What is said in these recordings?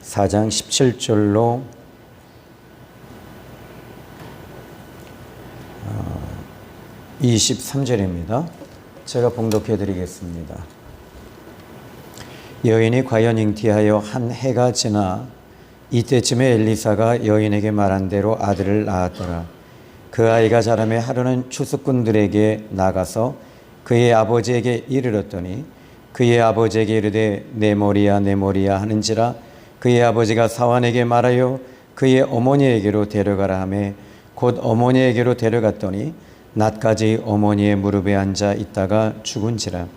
4장 17절로 23절입니다. 제가 봉독해 드리겠습니다. 여인이 과연 잉태하여 한 해가 지나 이때쯤에 엘리사가 여인에게 말한 대로 아들을 낳았더라. 그 아이가 자라매 하루는 추수꾼들에게 나가서 그의 아버지에게 이르렀더니 그의 아버지에게 이르되 내 머리야 내 머리야 하는지라. 그의 아버지가 사환에게 말하여 그의 어머니에게로 데려가라 하매 곧 어머니에게로 데려갔더니 낮까지 어머니의 무릎에 앉아 있다가 죽은지라.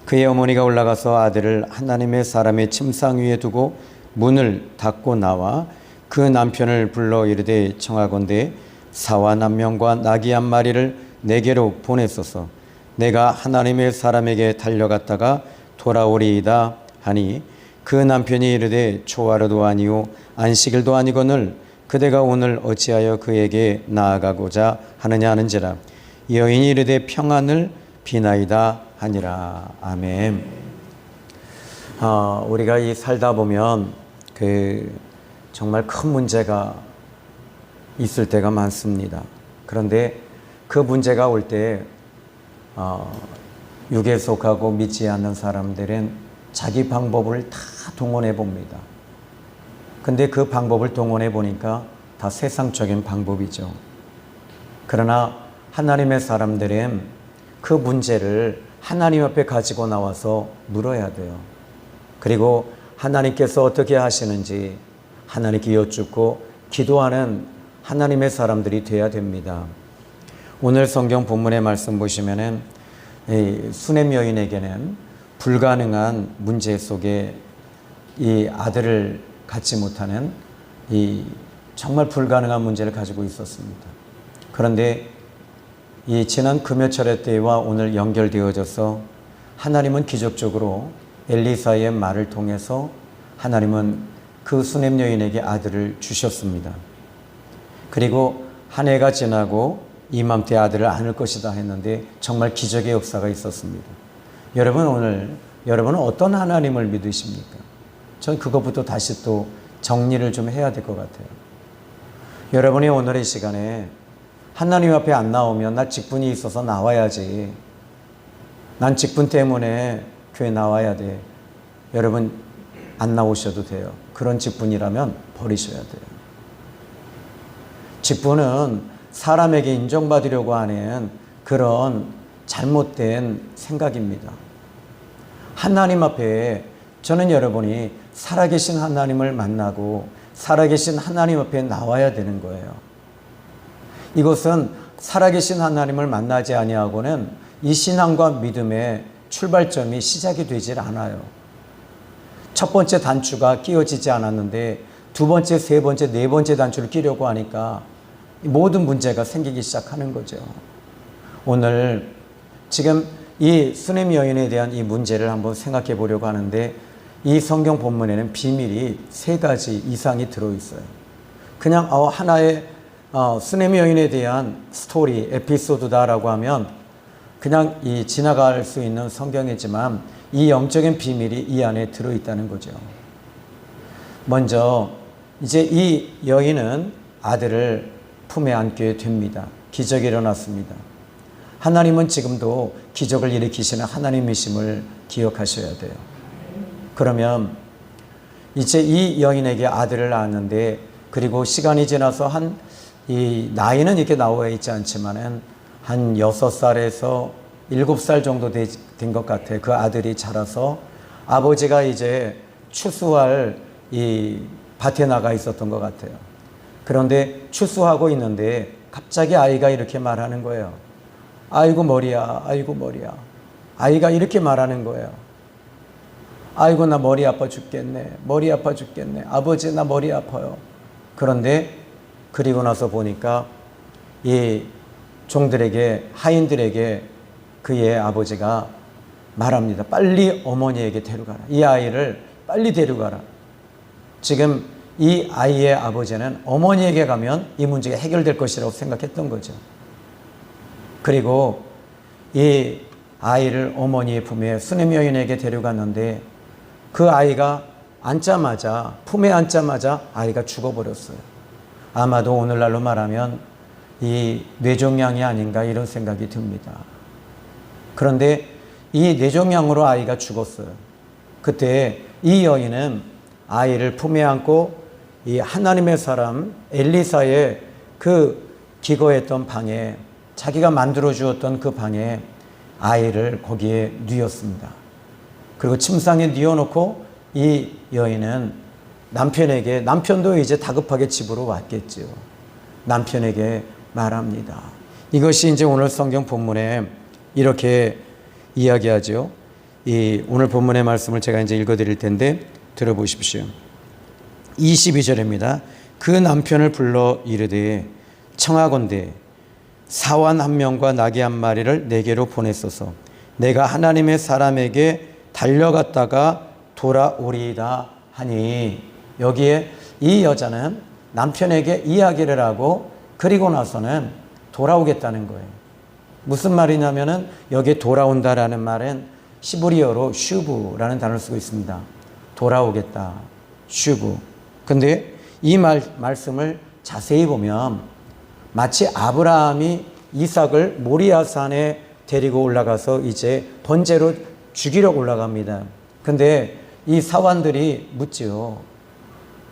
그의 어머니가 올라가서 아들을 하나님의 사람의 침상 위에 두고 문을 닫고 나와 그 남편을 불러 이르되 청하건대 사환 한 명과 나귀 한 마리를 내게로 보내소서. 내가 하나님의 사람에게 달려갔다가 돌아오리이다 하니 그 남편이 이르되 초하루도 아니요 안식일도 아니거늘 그대가 오늘 어찌하여 그에게 나아가고자 하느냐 하는지라. 여인이 이르되 평안을 비나이다 하니라. 아멘. 우리가 이 살다 보면 정말 큰 문제가 있을 때가 많습니다. 그런데 그 문제가 올 때 육에 속하고 믿지 않는 사람들은 자기 방법을 다 동원해 봅니다. 근데 그 방법을 동원해 보니까 다 세상적인 방법이죠. 그러나 하나님의 사람들은 그 문제를 하나님 앞에 가지고 나와서 물어야 돼요. 그리고 하나님께서 어떻게 하시는지 하나님께 여쭙고 기도하는 하나님의 사람들이 돼야 됩니다. 오늘 성경 본문의 말씀 보시면은 수넴 여인에게는 불가능한 문제 속에 이 아들을 갖지 못하는 이 정말 불가능한 문제를 가지고 있었습니다. 그런데 이 지난 금요철의 때와 오늘 연결되어져서 하나님은 기적적으로 엘리사의 말을 통해서 하나님은 그 수넴 여인에게 아들을 주셨습니다. 그리고 한 해가 지나고 이맘때 아들을 안을 것이다 했는데 정말 기적의 역사가 있었습니다. 여러분은 어떤 하나님을 믿으십니까? 전 그것부터 다시 또 정리를 좀 해야 될 것 같아요. 여러분이 오늘의 시간에 하나님 앞에 안 나오면 나 직분이 있어서 나와야지. 난 직분 때문에 교회 나와야 돼. 여러분 안 나오셔도 돼요. 그런 직분이라면 버리셔야 돼요. 직분은 사람에게 인정받으려고 하는 그런 잘못된 생각입니다. 하나님 앞에 저는 여러분이 살아계신 하나님을 만나고 살아계신 하나님 앞에 나와야 되는 거예요. 이것은 살아계신 하나님을 만나지 아니하고는 이 신앙과 믿음의 출발점이 시작이 되질 않아요. 첫 번째 단추가 끼워지지 않았는데 두 번째, 세 번째, 네 번째 단추를 끼려고 하니까 모든 문제가 생기기 시작하는 거죠. 오늘 지금 이 수넴 여인에 대한 이 문제를 한번 생각해 보려고 하는데 이 성경 본문에는 비밀이 3가지 이상이 들어있어요. 그냥 하나의 수넴 여인에 대한 스토리, 에피소드다라고 하면 그냥 지나갈 수 있는 성경이지만 이 영적인 비밀이 이 안에 들어있다는 거죠. 먼저 이제 이 여인은 아들을 품에 안게 됩니다. 기적이 일어났습니다. 하나님은 지금도 기적을 일으키시는 하나님이심을 기억하셔야 돼요. 그러면 이제 이 여인에게 아들을 낳았는데 그리고 시간이 지나서 이 나이는 이렇게 나와 있지 않지만은 한 6살에서 7살 정도 된 것 같아요. 그 아들이 자라서 아버지가 이제 추수할 이 밭에 나가 있었던 것 같아요. 그런데 추수하고 있는데 갑자기 아이가 이렇게 말하는 거예요. 아이고 머리야, 아이고 머리야. 아이가 이렇게 말하는 거예요. 아이고 나 머리 아파 죽겠네. 머리 아파 죽겠네. 아버지 나 머리 아파요. 그런데 그리고 나서 보니까 이 종들에게 하인들에게 그의 아버지가 말합니다. 빨리 어머니에게 데려가라. 이 아이를 빨리 데려가라. 지금 이 아이의 아버지는 어머니에게 가면 이 문제가 해결될 것이라고 생각했던 거죠. 그리고 이 아이를 어머니의 품에 수넴 여인에게 데려갔는데 그 아이가 앉자마자, 품에 앉자마자 아이가 죽어버렸어요. 아마도 오늘날로 말하면 이 뇌종양이 아닌가 이런 생각이 듭니다. 그런데 이 뇌종양으로 아이가 죽었어요. 그때 이 여인은 아이를 품에 안고 이 하나님의 사람 엘리사의 그 기거했던 방에, 자기가 만들어 주었던 그 방에 아이를 거기에 뉘었습니다. 그리고 침상에 뉘어놓고 이 여인은 남편에게, 남편도 이제 다급하게 집으로 왔겠죠. 남편에게 말합니다. 이것이 이제 오늘 성경 본문에 이렇게 이야기하죠. 이 오늘 본문의 말씀을 제가 이제 읽어드릴 텐데 들어보십시오. 22절입니다. 그 남편을 불러 이르되 청하건대 사환 한 명과 나귀 한 마리를 내게로 보냈소서. 내가 하나님의 사람에게 달려갔다가 돌아오리이다 하니, 여기에 이 여자는 남편에게 이야기를 하고 그리고 나서는 돌아오겠다는 거예요. 무슨 말이냐면은 여기에 돌아온다라는 말은 시브리어로 슈브라는 단어를 쓰고 있습니다. 돌아오겠다, 슈브. 근데 이 말씀을 자세히 보면 마치 아브라함이 이삭을 모리아산에 데리고 올라가서 이제 번제로 죽이려고 올라갑니다. 근데 이 사환들이 묻지요.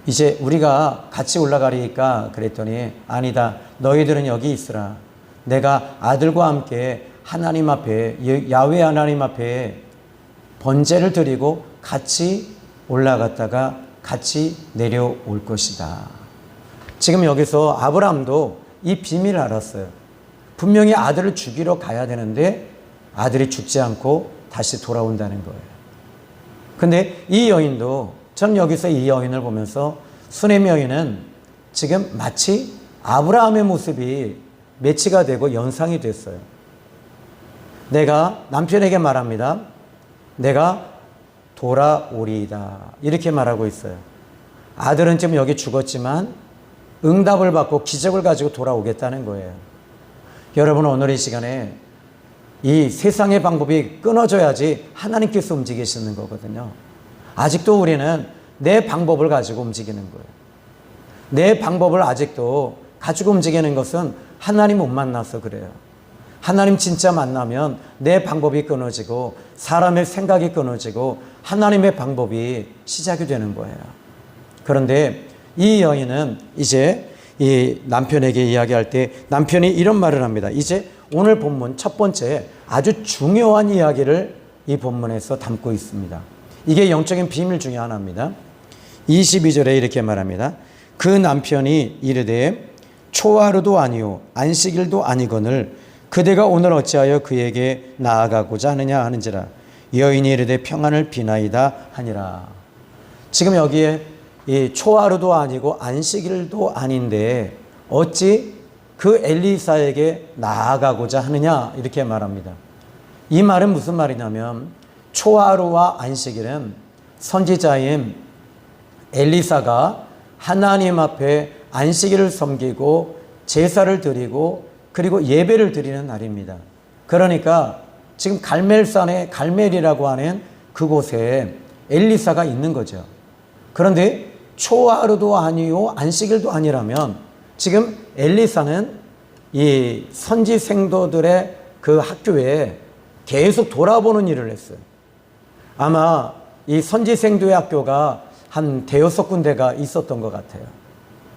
이제 우리가 같이 올라가리니까 그랬더니 아니다. 너희들은 여기 있으라. 내가 아들과 함께 하나님 앞에, 야훼 하나님 앞에 번제를 드리고 같이 올라갔다가 같이 내려올 것이다. 지금 여기서 아브라함도 이 비밀을 알았어요. 분명히 아들을 죽이러 가야 되는데 아들이 죽지 않고 다시 돌아온다는 거예요. 근데 이 여인도, 전 여기서 이 여인을 보면서 수넴 여인은 지금 마치 아브라함의 모습이 매치가 되고 연상이 됐어요. 내가 남편에게 말합니다. 내가 돌아오리이다. 이렇게 말하고 있어요. 아들은 지금 여기 죽었지만 응답을 받고 기적을 가지고 돌아오겠다는 거예요. 여러분, 오늘 이 시간에 이 세상의 방법이 끊어져야지 하나님께서 움직이시는 거거든요. 아직도 우리는 내 방법을 가지고 움직이는 거예요. 내 방법을 아직도 가지고 움직이는 것은 하나님 못 만나서 그래요. 하나님 진짜 만나면 내 방법이 끊어지고 사람의 생각이 끊어지고 하나님의 방법이 시작이 되는 거예요. 그런데 이 여인은 이제 이 남편에게 이야기할 때 남편이 이런 말을 합니다. 이제 오늘 본문 첫 번째 아주 중요한 이야기를 이 본문에서 담고 있습니다. 이게 영적인 비밀 중에 하나입니다. 22절에 이렇게 말합니다. 그 남편이 이르되 초하루도 아니요 안식일도 아니거늘 그대가 오늘 어찌하여 그에게 나아가고자 하느냐 하는지라. 여인이 이르되 평안을 비나이다 하니라. 지금 여기에 이 초하루도 아니고 안식일도 아닌데 어찌 그 엘리사에게 나아가고자 하느냐 이렇게 말합니다. 이 말은 무슨 말이냐면 초하루와 안식일은 선지자인 엘리사가 하나님 앞에 안식일을 섬기고 제사를 드리고 그리고 예배를 드리는 날입니다. 그러니까 지금 갈멜산의 갈멜이라고 하는 그곳에 엘리사가 있는 거죠. 그런데 초하루도 아니요 안식일도 아니라면 지금 엘리사는 이 선지 생도들의 그 학교에 계속 돌아보는 일을 했어요. 아마 이 선지 생도의 학교가 한 대여섯 군데가 있었던 것 같아요.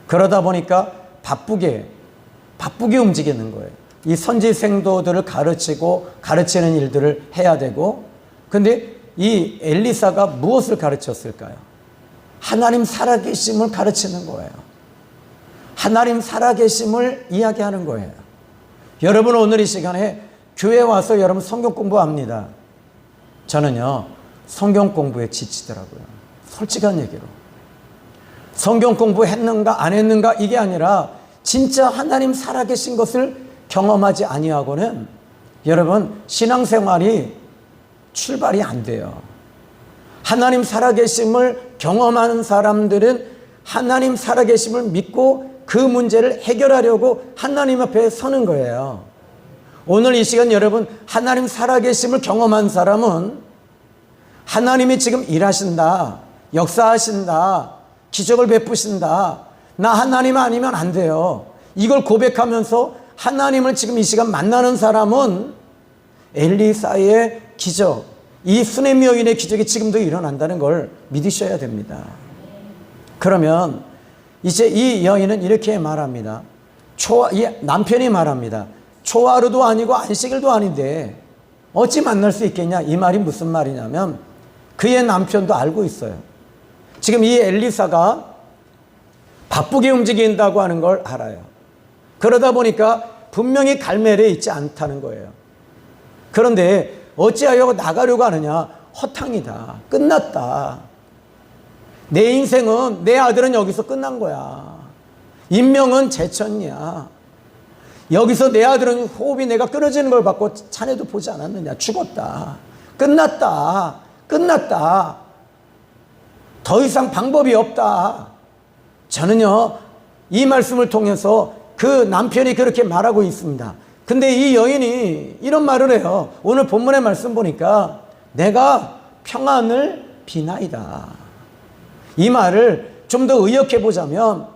그러다 보니까 바쁘게 움직이는 거예요. 이 선지 생도들을 가르치는 일들을 해야 되고, 근데 이 엘리사가 무엇을 가르쳤을까요? 하나님 살아계심을 가르치는 거예요. 하나님 살아계심을 이야기하는 거예요. 여러분, 오늘 이 시간에 교회 와서 여러분 성경 공부합니다. 저는요 성경 공부에 지치더라고요. 솔직한 얘기로. 성경 공부했는가 안 했는가 이게 아니라 진짜 하나님 살아계신 것을 경험하지 아니하고는 여러분 신앙생활이 출발이 안 돼요. 하나님 살아계심을 경험하는 사람들은 하나님 살아계심을 믿고 그 문제를 해결하려고 하나님 앞에 서는 거예요. 오늘 이 시간 여러분 하나님 살아계심을 경험한 사람은 하나님이 지금 일하신다, 역사하신다. 기적을 베푸신다. 나 하나님 아니면 안 돼요. 이걸 고백하면서 하나님을 지금 이 시간 만나는 사람은 엘리사의 기적, 이 수넴 여인의 기적이 지금도 일어난다는 걸 믿으셔야 됩니다. 그러면 이제 이 여인은 이렇게 말합니다. 이 남편이 말합니다. 초하루도 아니고 안식일도 아닌데 어찌 만날 수 있겠냐? 이 말이 무슨 말이냐면 그의 남편도 알고 있어요. 지금 이 엘리사가 바쁘게 움직인다고 하는 걸 알아요. 그러다 보니까 분명히 갈멜에 있지 않다는 거예요. 그런데 어찌하여 나가려고 하느냐? 허탕이다. 끝났다. 내 인생은, 내 아들은 여기서 끝난 거야. 인명은 제천이야. 여기서 내 아들은 호흡이 내가 끊어지는 걸 받고 자네도 보지 않았느냐? 죽었다. 끝났다. 끝났다. 더 이상 방법이 없다. 저는요, 이 말씀을 통해서 그 남편이 그렇게 말하고 있습니다. 근데 이 여인이 이런 말을 해요. 오늘 본문의 말씀 보니까 내가 평안을 비나이다. 이 말을 좀 더 의역해 보자면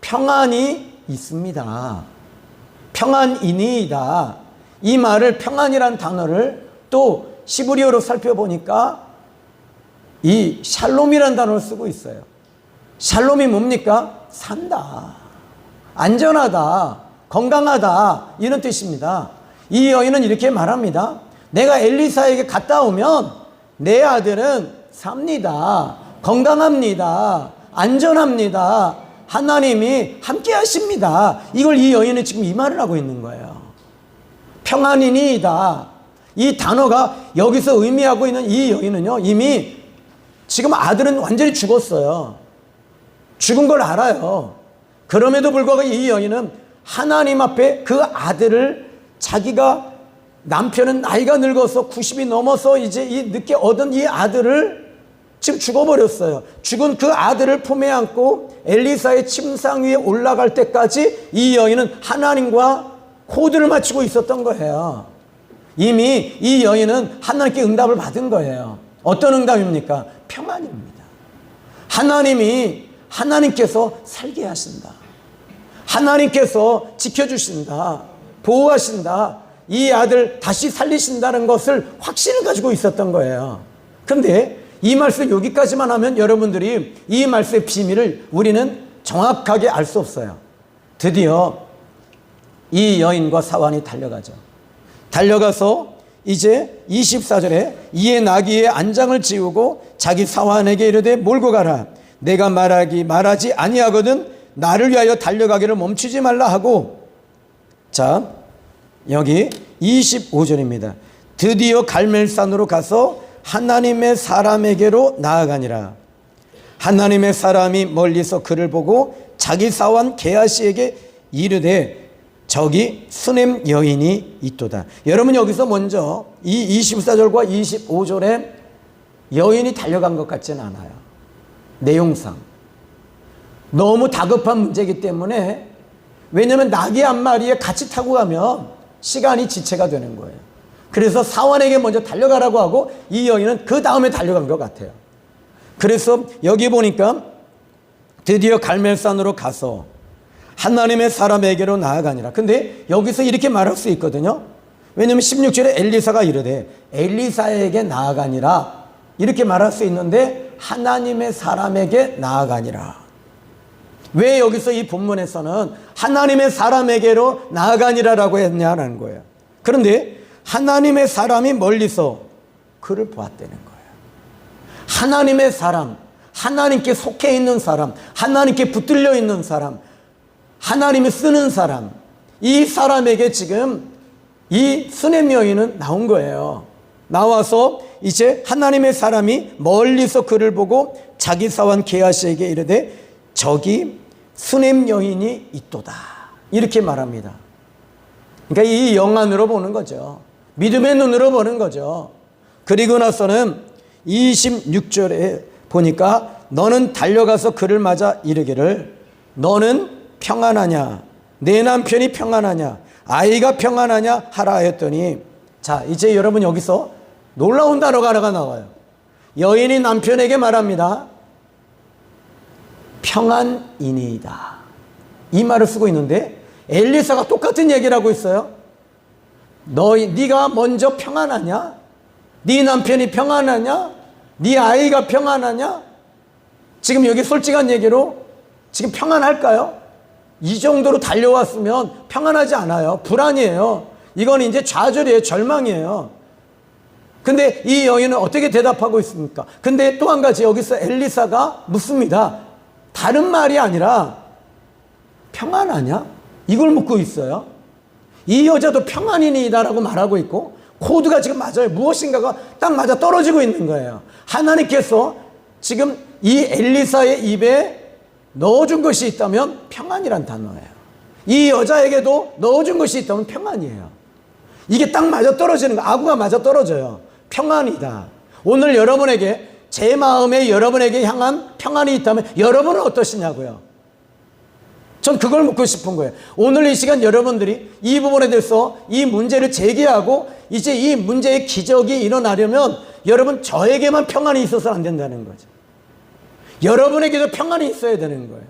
평안이 있습니다. 평안이니이다. 이 말을 평안이란 단어를 또 시브리어로 살펴보니까 이 샬롬이란 단어를 쓰고 있어요. 샬롬이 뭡니까? 산다. 안전하다. 건강하다. 이런 뜻입니다. 이 여인은 이렇게 말합니다. 내가 엘리사에게 갔다 오면 내 아들은 삽니다. 건강합니다. 안전합니다. 하나님이 함께 하십니다. 이걸 이 여인은 지금 이 말을 하고 있는 거예요. 평안이니이다. 이 단어가 여기서 의미하고 있는 이 여인은요, 이미 지금 아들은 완전히 죽었어요. 죽은 걸 알아요. 그럼에도 불구하고 이 여인은 하나님 앞에 그 아들을 자기가 남편은 나이가 늙어서 90이 넘어서 이제 이 늦게 얻은 이 아들을 지금 죽어버렸어요. 죽은 그 아들을 품에 안고 엘리사의 침상 위에 올라갈 때까지 이 여인은 하나님과 코드를 맞추고 있었던 거예요. 이미 이 여인은 하나님께 응답을 받은 거예요. 어떤 응답입니까? 평안입니다. 하나님께서 살게 하신다. 하나님께서 지켜주신다. 보호하신다. 이 아들 다시 살리신다는 것을 확신을 가지고 있었던 거예요. 그런데 이 말씀 여기까지만 하면 여러분들이 이 말씀의 비밀을 우리는 정확하게 알 수 없어요. 드디어 이 여인과 사환이 달려가죠. 달려가서 이제 24절에 이에 나귀의 안장을 지우고 자기 사환에게 이르되 몰고 가라. 내가 말하지 아니하거든 나를 위하여 달려가기를 멈추지 말라 하고, 자 여기 25절입니다. 드디어 갈멜산으로 가서 하나님의 사람에게로 나아가니라. 하나님의 사람이 멀리서 그를 보고 자기 사환 게하시에게 이르되 저기 수넴 여인이 있도다. 여러분 여기서 먼저 이 24절과 25절에 여인이 달려간 것 같지는 않아요. 내용상 너무 다급한 문제이기 때문에, 왜냐하면 나귀 한 마리에 같이 타고 가면 시간이 지체가 되는 거예요. 그래서 사환에게 먼저 달려가라고 하고 이 여인은 그 다음에 달려간 것 같아요. 그래서 여기 보니까 드디어 갈멜산으로 가서 하나님의 사람에게로 나아가니라. 근데 여기서 이렇게 말할 수 있거든요. 왜냐하면 16절에 엘리사가 이르되 엘리사에게 나아가니라 이렇게 말할 수 있는데 하나님의 사람에게 나아가니라. 왜 여기서 이 본문에서는 하나님의 사람에게로 나아가니라라고 했냐는 거예요. 그런데 하나님의 사람이 멀리서 그를 보았다는 거예요. 하나님의 사람, 하나님께 속해 있는 사람, 하나님께 붙들려 있는 사람, 하나님이 쓰는 사람, 이 사람에게 지금 이 수넴 여인은 나온 거예요. 나와서 이제 하나님의 사람이 멀리서 그를 보고 자기 사환 게하시에게 이르되 저기 수넴 여인이 있도다 이렇게 말합니다. 그러니까 이 영안으로 보는 거죠. 믿음의 눈으로 보는 거죠. 그리고 나서는 26절에 보니까 너는 달려가서 그를 맞아 이르기를 너는 평안하냐, 내 남편이 평안하냐, 아이가 평안하냐 하라 했더니, 자 이제 여러분 여기서 놀라운 단어가 하나가 나와요. 여인이 남편에게 말합니다. 평안이니이다. 이 말을 쓰고 있는데 엘리사가 똑같은 얘기를 하고 있어요. 네가 먼저 평안하냐? 네 남편이 평안하냐? 네 아이가 평안하냐? 지금 여기 솔직한 얘기로 지금 평안할까요? 이 정도로 달려왔으면 평안하지 않아요. 불안이에요. 이건 이제 좌절이에요. 절망이에요. 근데 이 여인은 어떻게 대답하고 있습니까? 근데 또 한 가지 여기서 엘리사가 묻습니다. 다른 말이 아니라 평안하냐? 이걸 묻고 있어요. 이 여자도 평안이니이다라고 말하고 있고 코드가 지금 맞아요. 무엇인가가 딱 맞아 떨어지고 있는 거예요. 하나님께서 지금 이 엘리사의 입에 넣어준 것이 있다면 평안이란 단어예요. 이 여자에게도 넣어준 것이 있다면 평안이에요. 이게 딱 맞아 떨어지는 거, 아구가 맞아 떨어져요. 평안이다. 오늘 여러분에게, 제 마음에 여러분에게 향한 평안이 있다면 여러분은 어떠시냐고요? 전 그걸 묻고 싶은 거예요. 오늘 이 시간 여러분들이 이 부분에 대해서 이 문제를 제기하고 이제 이 문제의 기적이 일어나려면 여러분 저에게만 평안이 있어서는 안 된다는 거죠. 여러분에게도 평안이 있어야 되는 거예요.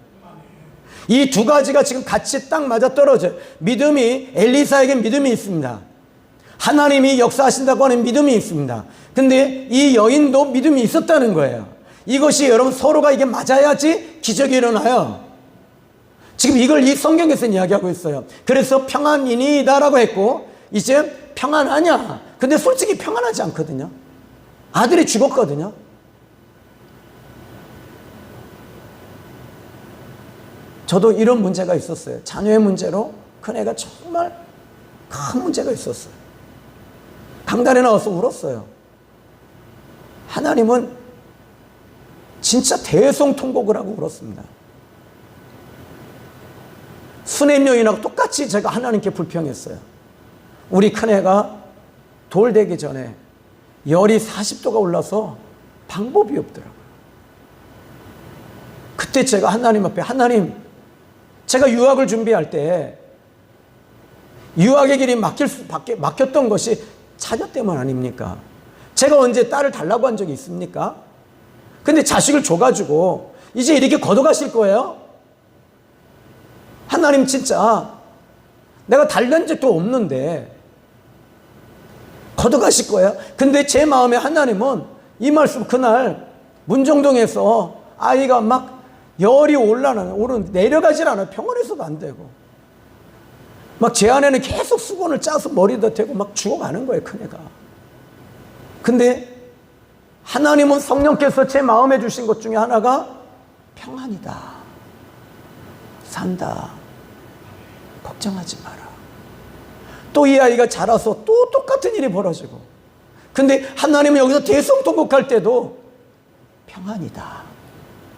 이 두 가지가 지금 같이 딱 맞아 떨어져요. 믿음이, 엘리사에게 믿음이 있습니다. 하나님이 역사하신다고 하는 믿음이 있습니다. 근데 이 여인도 믿음이 있었다는 거예요. 이것이 여러분 서로가 이게 맞아야지 기적이 일어나요. 지금 이걸 이 성경에서 이야기하고 있어요. 그래서 평안이니이다라고 했고 이제 평안하냐? 근데 솔직히 평안하지 않거든요. 아들이 죽었거든요. 저도 이런 문제가 있었어요. 자녀의 문제로 큰애가 정말 큰 문제가 있었어요. 강단에 나와서 울었어요. 하나님은 진짜 대성통곡을 하고 울었습니다. 수냄 여인하고 똑같이 제가 하나님께 불평했어요. 우리 큰애가 돌 되기 전에 열이 40도가 올라서 방법이 없더라고요. 그때 제가 하나님 앞에, 하나님, 제가 유학을 준비할 때 유학의 길이 막혔던 것이 자녀 때문 아닙니까? 제가 언제 딸을 달라고 한 적이 있습니까? 근데 자식을 줘가지고 이제 이렇게 걷어가실 거예요? 하나님 진짜 내가 달란 적도 없는데 걷어가실 거예요? 근데 제 마음에 하나님은 이 말씀, 그날 문정동에서 아이가 막 열이 내려가질 않아요. 병원에서도 안 되고 막 제 안에는 계속 수건을 짜서 머리에다 대고 막 죽어가는 거예요, 큰애가. 근데 하나님은 성령께서 제 마음에 주신 것 중에 하나가 평안이다, 산다, 걱정하지 마라. 또 이 아이가 자라서 또 똑같은 일이 벌어지고, 근데 하나님은 여기서 대성통곡할 때도 평안이다,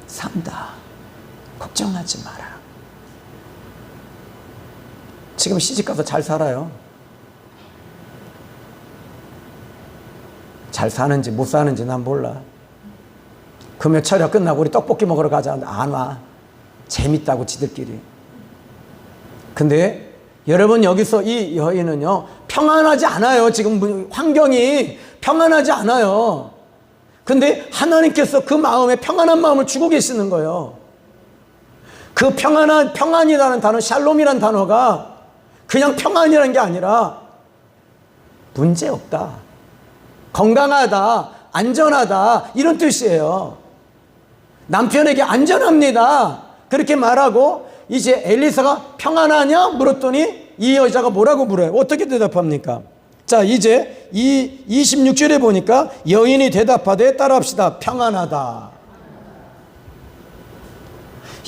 산다, 걱정하지 마라. 지금 시집가서 잘 살아요. 잘 사는지 못 사는지 난 몰라. 금요 철야 끝나고 우리 떡볶이 먹으러 가자. 안 와. 재밌다고 지들끼리. 근데 여러분, 여기서 이 여인은요 평안하지 않아요. 지금 환경이 평안하지 않아요. 근데 하나님께서 그 마음에 평안한 마음을 주고 계시는 거예요. 그 평안이라는 단어, 샬롬이라는 단어가 그냥 평안이라는 게 아니라 문제 없다, 건강하다, 안전하다, 이런 뜻이에요. 남편에게 안전합니다, 그렇게 말하고 이제 엘리사가 평안하냐 물었더니 이 여자가 뭐라고 물어요? 어떻게 대답합니까? 자, 이제 이 26절에 보니까 여인이 대답하되, 따라합시다, 평안하다.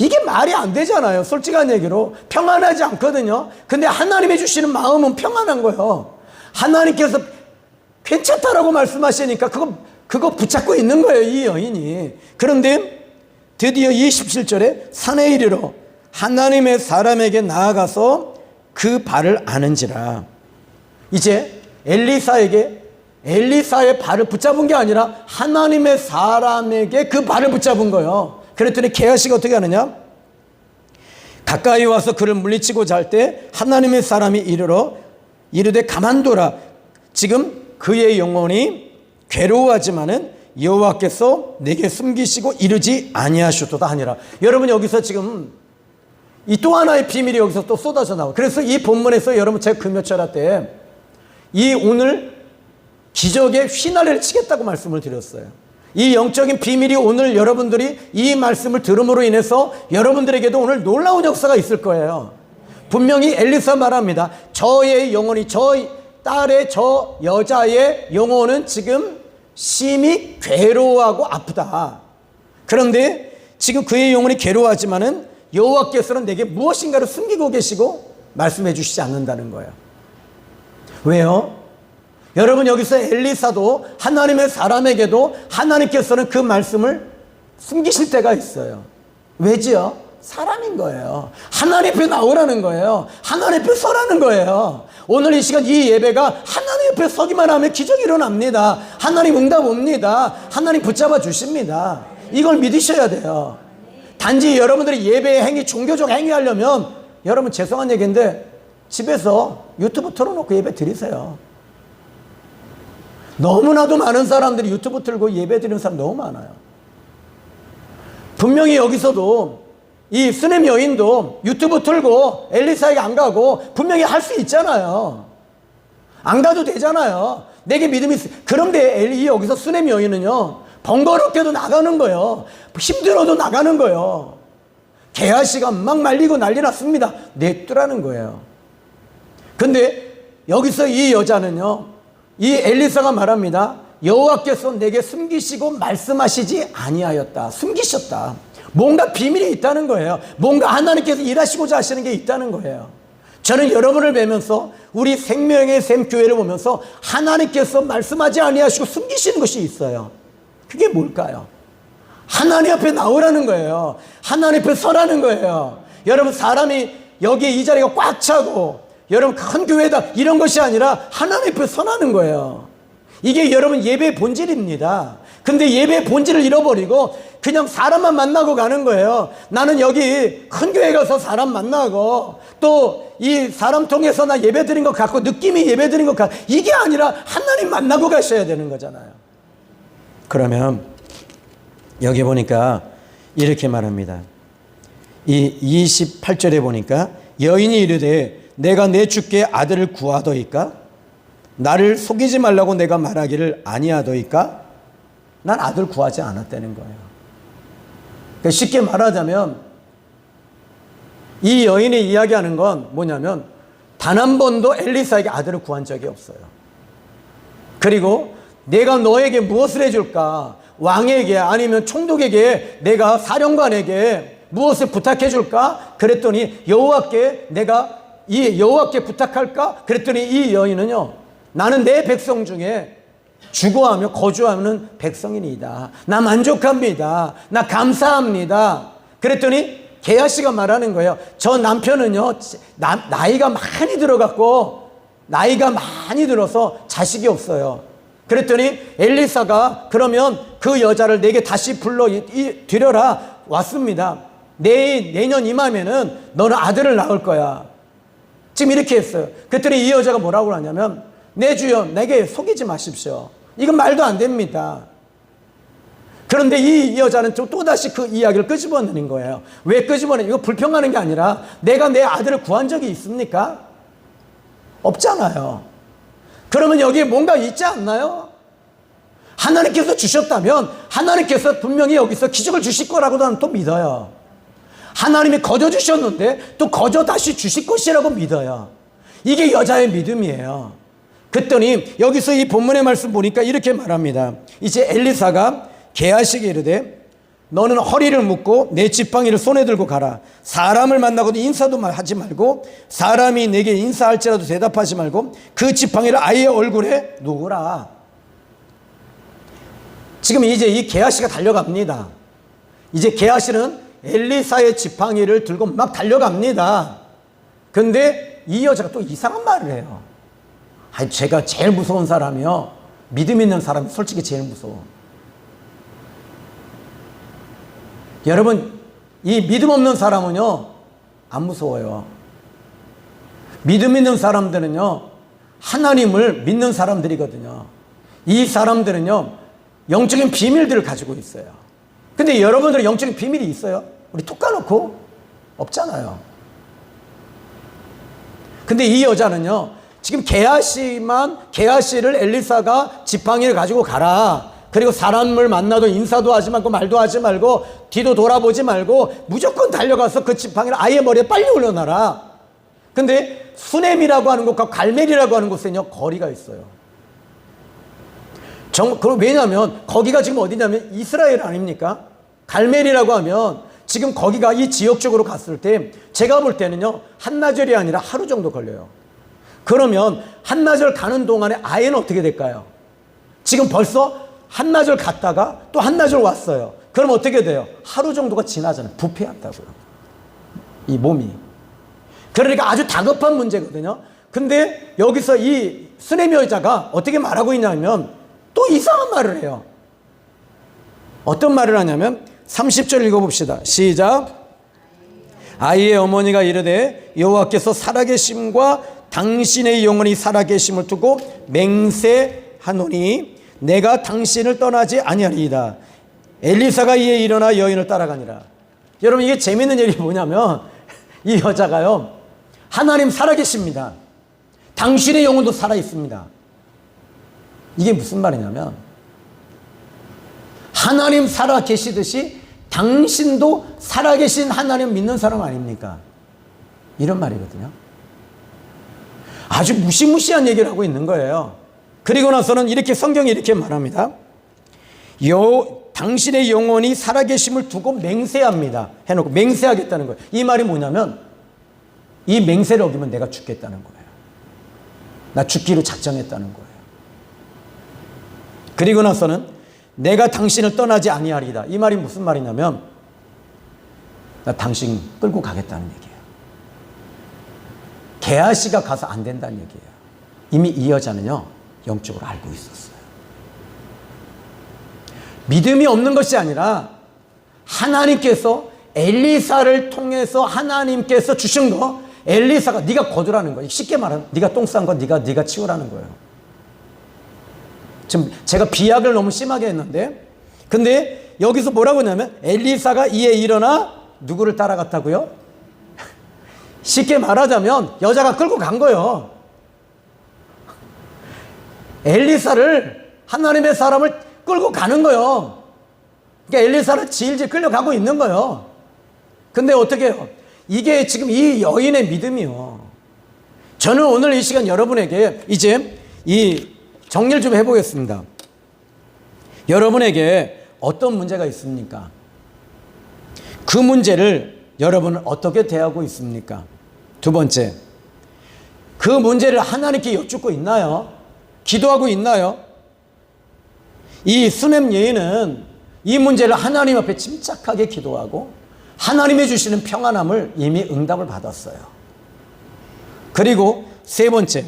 이게 말이 안 되잖아요. 솔직한 얘기로 평안하지 않거든요. 근데 하나님이 주시는 마음은 평안한 거예요. 하나님께서 괜찮다라고 말씀하시니까 그거 붙잡고 있는 거예요, 이 여인이. 그런데 드디어 27절에 산에 이르러 하나님의 사람에게 나아가서 그 발을 아는지라. 이제 엘리사의 발을 붙잡은 게 아니라 하나님의 사람에게 그 발을 붙잡은 거예요. 그랬더니 게하시가 어떻게 하느냐? 가까이 와서 그를 물리치고자 할 때 하나님의 사람이 이르되 가만둬라. 지금 그의 영혼이 괴로워하지만은 여호와께서 내게 숨기시고 이르지 아니하셨도다 하니라. 여러분 여기서 지금 이 또 하나의 비밀이 여기서 또 쏟아져 나와요. 그래서 이 본문에서 여러분 제가 금요철화 때 이 오늘 기적의 휘날레를 치겠다고 말씀을 드렸어요. 이 영적인 비밀이 오늘 여러분들이 이 말씀을 들음으로 인해서 여러분들에게도 오늘 놀라운 역사가 있을 거예요. 분명히 엘리사 말합니다. 저의 영혼이, 저 딸의 저 여자의 영혼은 지금 심히 괴로워하고 아프다. 그런데 지금 그의 영혼이 괴로워하지만은 여호와께서는 내게 무엇인가를 숨기고 계시고 말씀해 주시지 않는다는 거예요. 왜요? 여러분 여기서 엘리사도 하나님의 사람에게도 하나님께서는 그 말씀을 숨기실 때가 있어요. 왜지요? 사람인 거예요. 하나님 앞에 나오라는 거예요. 하나님 앞에 서라는 거예요. 오늘 이 시간 이 예배가 하나님 앞에 서기만 하면 기적이 일어납니다. 하나님 응답 옵니다. 하나님 붙잡아 주십니다. 이걸 믿으셔야 돼요. 단지 여러분들이 예배의 행위, 종교적 행위 하려면 여러분 죄송한 얘기인데 집에서 유튜브 틀어놓고 예배 드리세요. 너무나도 많은 사람들이 유튜브 틀고 예배 드리는 사람 너무 많아요. 분명히 여기서도 이 수넴 여인도 유튜브 틀고 엘리사에게 안 가고 분명히 할 수 있잖아요. 안 가도 되잖아요. 내게 믿음이 있어. 그런데 여기서 수넴 여인은요 번거롭게도 나가는 거예요. 힘들어도 나가는 거예요. 게하시가 막 말리고 난리 났습니다. 냅두라는 거예요. 근데 여기서 이 여자는요 이 엘리사가 말합니다. 여호와께서 내게 숨기시고 말씀하시지 아니하였다. 숨기셨다. 뭔가 비밀이 있다는 거예요. 뭔가 하나님께서 일하시고자 하시는 게 있다는 거예요. 저는 여러분을 뵈면서 우리 생명의 샘 교회를 보면서 하나님께서 말씀하지 아니하시고 숨기시는 것이 있어요. 그게 뭘까요? 하나님 앞에 나오라는 거예요. 하나님 앞에 서라는 거예요. 여러분 사람이 여기 이 자리가 꽉 차고 여러분 큰 교회다 이런 것이 아니라 하나님 앞에 서라는 거예요. 이게 여러분 예배의 본질입니다. 근데 예배의 본질을 잃어버리고 그냥 사람만 만나고 가는 거예요. 나는 여기 큰 교회 가서 사람 만나고 또 이 사람 통해서 나 예배 드린 것 같고 느낌이 예배 드린 것 같고 이게 아니라 하나님 만나고 가셔야 되는 거잖아요. 그러면 여기 보니까 이렇게 말합니다. 이 28절에 보니까 여인이 이르되 내가 내 주께 아들을 구하더이까? 나를 속이지 말라고 내가 말하기를 아니하더이까? 난 아들 구하지 않았다는 거예요. 그러니까 쉽게 말하자면 이 여인이 이야기하는 건 뭐냐면 단 한 번도 엘리사에게 아들을 구한 적이 없어요. 그리고 내가 너에게 무엇을 해줄까? 왕에게 아니면 총독에게 내가 사령관에게 무엇을 부탁해 줄까? 그랬더니 여호와께 내가 이 여호와께 부탁할까? 그랬더니 이 여인은요 나는 내 백성 중에 주거하며 거주하는 백성이니다. 나 만족합니다. 나 감사합니다. 그랬더니 게하시가 말하는 거예요. 저 남편은요 나이가 많이 들어갖고 나이가 많이 들어서 자식이 없어요. 그랬더니 엘리사가 그러면 그 여자를 내게 다시 불러 들여라. 왔습니다. 내년 이맘에는 너는 아들을 낳을 거야. 지금 이렇게 했어요. 그랬더니 이 여자가 뭐라고 하냐면 내 주여 내게 속이지 마십시오. 이건 말도 안 됩니다. 그런데 이 여자는 또다시 그 이야기를 끄집어내는 거예요. 왜 끄집어내? 이거 불평하는 게 아니라 내가 내 아들을 구한 적이 있습니까? 없잖아요. 그러면 여기에 뭔가 있지 않나요? 하나님께서 주셨다면 하나님께서 분명히 여기서 기적을 주실 거라고 나는 또 믿어요. 하나님이 거저 주셨는데 또 거저 다시 주실 것이라고 믿어요. 이게 여자의 믿음이에요. 그랬더니 여기서 이 본문의 말씀 보니까 이렇게 말합니다. 이제 엘리사가 게하시게 이르되 너는 허리를 묶고 내 지팡이를 손에 들고 가라. 사람을 만나고도 인사도 하지 말고 사람이 내게 인사할지라도 대답하지 말고 그 지팡이를 아이의 얼굴에 놓으라. 지금 이제 이 게하시가 달려갑니다. 이제 게하시는 엘리사의 지팡이를 들고 막 달려갑니다. 근데 이 여자가 또 이상한 말을 해요. 아니, 제가 제일 무서운 사람이요. 믿음 있는 사람이 솔직히 제일 무서워. 여러분, 이 믿음 없는 사람은요, 안 무서워요. 믿음 있는 사람들은요, 하나님을 믿는 사람들이거든요. 이 사람들은요, 영적인 비밀들을 가지고 있어요. 근데 여러분들은 영적인 비밀이 있어요? 우리 톡 까놓고? 없잖아요. 근데 이 여자는요, 지금 게하시를 엘리사가 지팡이를 가지고 가라. 그리고 사람을 만나도 인사도 하지 말고 말도 하지 말고 뒤도 돌아보지 말고 무조건 달려가서 그 지팡이를 아예 머리에 빨리 올려놔라. 근데 수넴이라고 하는 곳과 갈멜이라고 하는 곳에는요, 거리가 있어요. 왜냐하면 거기가 지금 어디냐면 이스라엘 아닙니까? 갈멜이라고 하면 지금 거기가 이 지역 쪽으로 갔을 때 제가 볼 때는요, 한나절이 아니라 하루 정도 걸려요. 그러면 한나절 가는 동안에 아이는 어떻게 될까요? 지금 벌써 한나절 갔다가 또 한나절 왔어요. 그럼 어떻게 돼요? 하루 정도가 지나잖아요. 부패한다고요, 이 몸이. 그러니까 아주 다급한 문제거든요. 근데 여기서 이 수넴 여자가 어떻게 말하고 있냐면 또 이상한 말을 해요. 어떤 말을 하냐면 30절 읽어봅시다. 시작. 아이의 어머니가 이르되 여호와께서 살아계심과 당신의 영혼이 살아계심을 두고 맹세하노니 내가 당신을 떠나지 아니하리이다. 엘리사가 이에 일어나 여인을 따라가니라. 여러분, 이게 재밌는 일이 뭐냐면 이 여자가요, 하나님 살아계십니다. 당신의 영혼도 살아있습니다. 이게 무슨 말이냐면 하나님 살아계시듯이 당신도 살아계신 하나님 믿는 사람 아닙니까? 이런 말이거든요. 아주 무시무시한 얘기를 하고 있는 거예요. 그리고 나서는 이렇게 성경이 이렇게 말합니다. 당신의 영혼이 살아계심을 두고 맹세합니다. 해놓고 맹세하겠다는 거예요. 이 말이 뭐냐면 이 맹세를 어기면 내가 죽겠다는 거예요. 나 죽기로 작정했다는 거예요. 그리고 나서는 내가 당신을 떠나지 아니하리이다. 이 말이 무슨 말이냐면 나 당신 끌고 가겠다는 얘기예요. 게하시가 가서 안 된다는 얘기예요. 이미 이 여자는요, 영적으로 알고 있었어요. 믿음이 없는 것이 아니라 하나님께서 엘리사를 통해서 하나님께서 주신 거, 엘리사가 네가 거두라는 거예요. 쉽게 말하면 네가 똥 싼 거 네가 치우라는 거예요. 지금 제가 비약을 너무 심하게 했는데, 근데 여기서 뭐라고 하냐면 엘리사가 이에 일어나 누구를 따라갔다고요? 쉽게 말하자면 여자가 끌고 간 거예요. 엘리사를, 하나님의 사람을 끌고 가는 거예요. 그러니까 엘리사를 질질 끌려가고 있는 거예요. 근데 어떻게 해요? 이게 지금 이 여인의 믿음이요. 저는 오늘 이 시간 여러분에게 이제 이 정리를 좀 해보겠습니다. 여러분에게 어떤 문제가 있습니까? 그 문제를 여러분은 어떻게 대하고 있습니까? 두 번째, 그 문제를 하나님께 여쭙고 있나요? 기도하고 있나요? 이 수넴 여인은 이 문제를 하나님 앞에 침착하게 기도하고 하나님이 주시는 평안함을 이미 응답을 받았어요. 그리고 세 번째,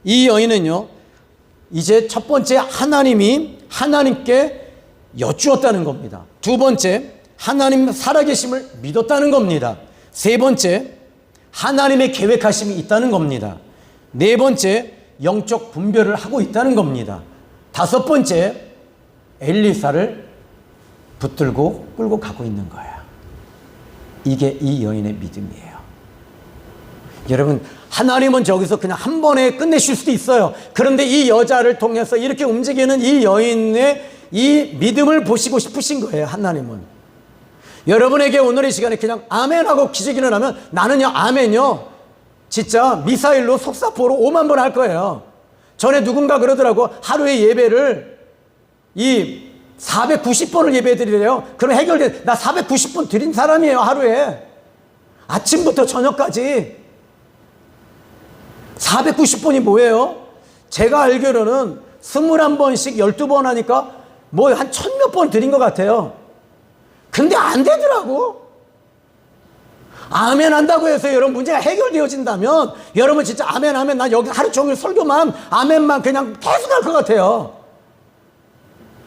이 여인은요, 이제 첫 번째 하나님께 여쭈었다는 겁니다. 두 번째, 하나님 살아계심을 믿었다는 겁니다. 세 번째, 하나님의 계획하심이 있다는 겁니다. 네 번째, 영적 분별을 하고 있다는 겁니다. 다섯 번째, 엘리사를 붙들고 끌고 가고 있는 거야. 이게 이 여인의 믿음이에요. 여러분, 하나님은 저기서 그냥 한 번에 끝내실 수도 있어요. 그런데 이 여자를 통해서 이렇게 움직이는 이 여인의 이 믿음을 보시고 싶으신 거예요, 하나님은. 여러분에게 오늘 이 시간에 그냥 아멘하고 기적이 일어나면 나는요, 아멘요, 진짜 미사일로 속사포로 5만 번 할 거예요. 전에 누군가 그러더라고. 하루에 예배를 이 490번을 예배 드리래요. 그럼 해결돼. 나 490번 드린 사람이에요, 하루에. 아침부터 저녁까지. 490번이 뭐예요? 제가 알기로는 21번씩 12번 하니까 뭐 한 1000몇 번 드린 것 같아요. 근데 안 되더라고. 아멘 한다고 해서 여러분 문제가 해결되어진다면 여러분 진짜 아멘 하면 나 여기 하루 종일 설교만 아멘만 그냥 계속 할 것 같아요.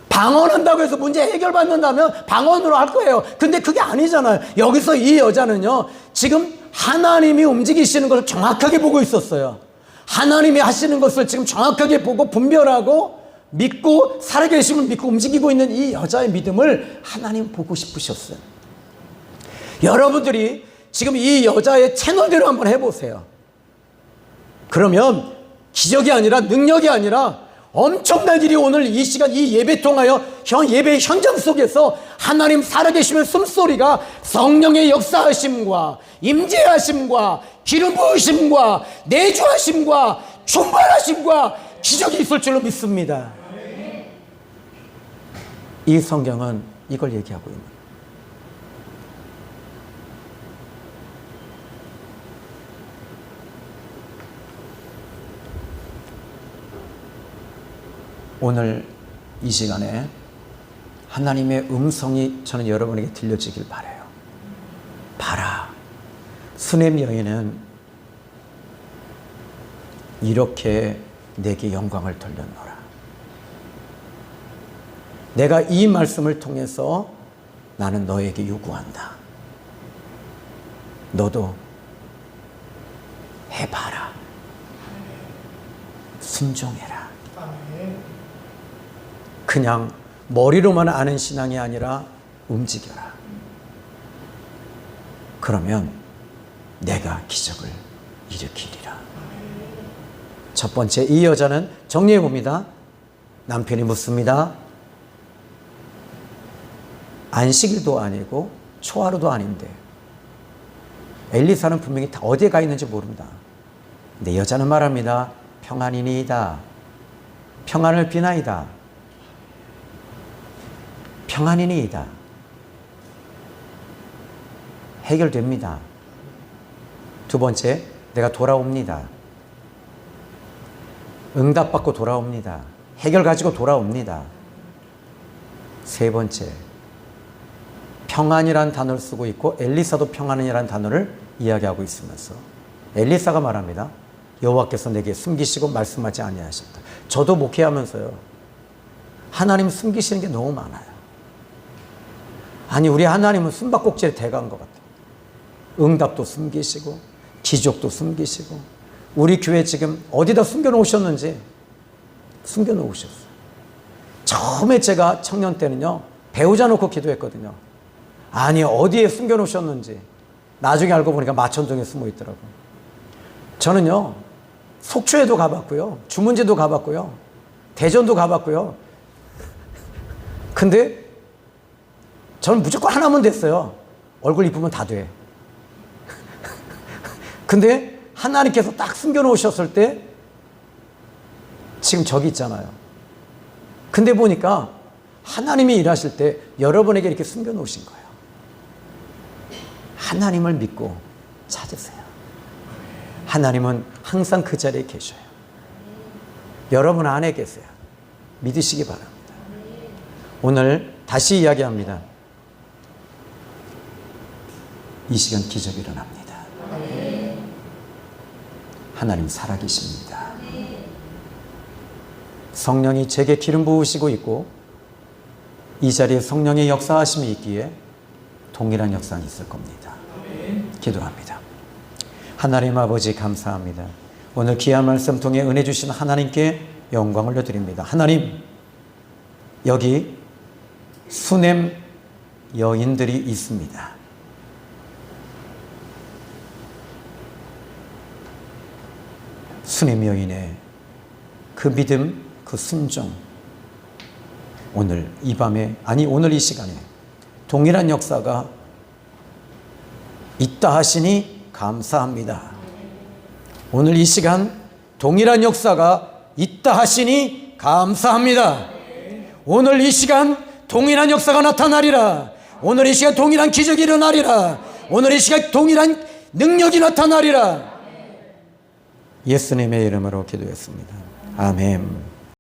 방언한다고 해서 문제 해결받는다면 방언으로 할 거예요. 근데 그게 아니잖아요. 여기서 이 여자는요, 지금 하나님이 움직이시는 것을 정확하게 보고 있었어요. 하나님이 하시는 것을 지금 정확하게 보고 분별하고 믿고 살아계심을 믿고 움직이고 있는 이 여자의 믿음을 하나님 보고 싶으셨어요. 여러분들이 지금 이 여자의 채널대로 한번 해보세요. 그러면 기적이 아니라 능력이 아니라 엄청난 일이 오늘 이 시간 이 예배 통하여 예배 현장 속에서 하나님 살아계시면 숨소리가 성령의 역사하심과 임재하심과 기름 부으심과 내주하심과 충만하심과 기적이 있을 줄로 믿습니다. 이 성경은 이걸 얘기하고 있는 거예요. 오늘 이 시간에 하나님의 음성이 저는 여러분에게 들려지길 바라요. 봐라, 수넴 여인은 이렇게 내게 영광을 돌렸노라. 내가 이 말씀을 통해서 나는 너에게 요구한다. 너도 해봐라. 순종해라. 그냥 머리로만 아는 신앙이 아니라 움직여라. 그러면 내가 기적을 일으키리라. 첫 번째, 이 여자는 정리해 봅니다. 남편이 묻습니다. 안식일도 아니고 초하루도 아닌데 엘리사는 분명히 다 어디에 가 있는지 모른다. 근데 여자는 말합니다. 평안이니이다. 평안을 비나이다. 평안이니이다. 해결됩니다. 두 번째, 내가 돌아옵니다. 응답받고 돌아옵니다. 해결 가지고 돌아옵니다. 세 번째, 평안이라는 단어를 쓰고 있고 엘리사도 평안이라는 단어를 이야기하고 있으면서 엘리사가 말합니다. 여호와께서 내게 숨기시고 말씀하지 아니하셨다. 저도 목회하면서요, 하나님 숨기시는 게 너무 많아요. 아니, 우리 하나님은 숨바꼭질에 대가한 것 같아요. 응답도 숨기시고 기적도 숨기시고 우리 교회 지금 어디다 숨겨놓으셨는지 숨겨놓으셨어요. 처음에 제가 청년 때는요, 배우자 놓고 기도했거든요. 아니, 어디에 숨겨놓으셨는지 나중에 알고 보니까 마천동에 숨어 있더라고요. 저는요, 속초에도 가봤고요, 주문지도 가봤고요, 대전도 가봤고요. 근데 저는 무조건 하나면 됐어요. 얼굴 이쁘면 다 돼. 근데 하나님께서 딱 숨겨놓으셨을 때 지금 저기 있잖아요. 근데 보니까 하나님이 일하실 때 여러분에게 이렇게 숨겨놓으신 거예요. 하나님을 믿고 찾으세요. 하나님은 항상 그 자리에 계셔요. 여러분 안에 계세요. 믿으시기 바랍니다. 오늘 다시 이야기합니다. 이 시간 기적이 일어납니다. 하나님 살아계십니다. 성령이 제게 기름 부으시고 있고 이 자리에 성령의 역사하심이 있기에 동일한 역사는 있을 겁니다. 기도합니다. 하나님 아버지, 감사합니다. 오늘 귀한 말씀 통해 은혜 주신 하나님께 영광을 올려드립니다. 하나님, 여기 수넴 여인들이 있습니다. 수넴 여인의 그 믿음, 그 순종, 오늘 이 밤에, 아니 오늘 이 시간에 동일한 역사가 있다 하시니 감사합니다. 오늘 이 시간 동일한 역사가 있다 하시니 감사합니다. 오늘 이 시간 동일한 역사가 나타나리라. 오늘 이 시간 동일한 기적이 일어나리라. 오늘 이 시간 동일한 능력이 나타나리라. 예수님의 이름으로 기도했습니다. 아멘.